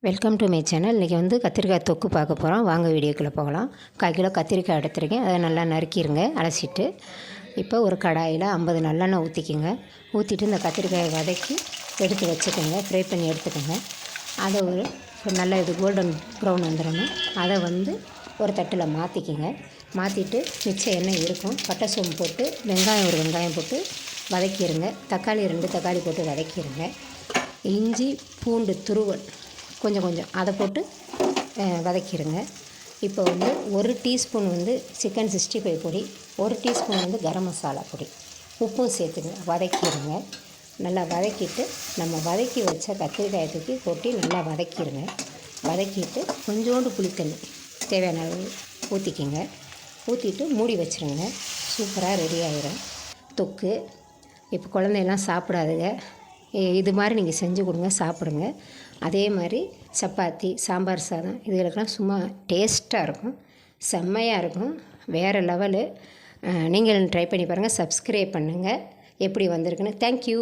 Welcome to my channel. இன்றைக்கி வந்து கத்திரிக்காய் தொக்கு பார்க்க போகிறோம். வாங்க வீடியோக்குள்ளே போகலாம். 1/4 கிலோ கத்திரிக்காய் எடுத்துருக்கேன். அதை நல்லா நறுக்கிடுங்க, அலசிட்டு. இப்போ ஒரு கடாயில் 50 நல்லெண்ணெய் ஊற்றிக்கிங்க. ஊற்றிட்டு இந்த கத்திரிக்காயை வதக்கி எடுத்து வச்சுக்கோங்க, ஃப்ரை பண்ணி எடுத்துக்கோங்க. அதை ஒரு நல்லா இது கோல்டன் ப்ரௌன் வந்துடணும். அதை வந்து ஒரு தட்டில் மாற்றிக்கிங்க. மாற்றிட்டு மிச்சம் எண்ணெய் இருக்கும், பட்டை சோம்பு போட்டு ஒரு வெங்காயம் போட்டு வதக்கிடுங்க. தக்காளி 2 தக்காளி போட்டு வதக்கிடுங்க. இஞ்சி பூண்டு துருவல் கொஞ்சம் அதை போட்டு வதக்கிடுங்க. இப்போ வந்து 1 டீஸ்பூன் வந்து சிக்கன் 65 பொடி, 1 டீஸ்பூன் வந்து கரம் மசாலா பொடி, உப்பும் சேர்த்துங்க. வதக்கிடுங்க. நல்லா வதக்கிட்டு நம்ம வதக்கி வச்ச கத்திரிக்காயை தூக்கி கொட்டி நல்லா வதக்கிடுங்க. வதக்கிட்டு கொஞ்சோண்டு புளித்தண்ணி தேவையான அளவு ஊற்றிக்கிங்க. ஊற்றிட்டு மூடி வச்சுருங்க. சூப்பராக ரெடி ஆகிடும் தொக்கு. இப்போ குழந்தையெல்லாம் சாப்பிடாதுங்க, இது மாதிரி நீங்கள் செஞ்சு கொடுங்க, சாப்பிடுங்க. அதே மாதிரி சப்பாத்தி, சாம்பார் சாதம் இதுகளுக்கெல்லாம் சும்மா டேஸ்ட்டாக இருக்கும், செம்மையாக இருக்கும், வேறு லெவலு. நீங்கள் ட்ரை பண்ணி பாருங்கள். சப்ஸ்கிரைப் பண்ணுங்கள். எப்படி வந்திருக்குன்னு. தேங்க்யூ.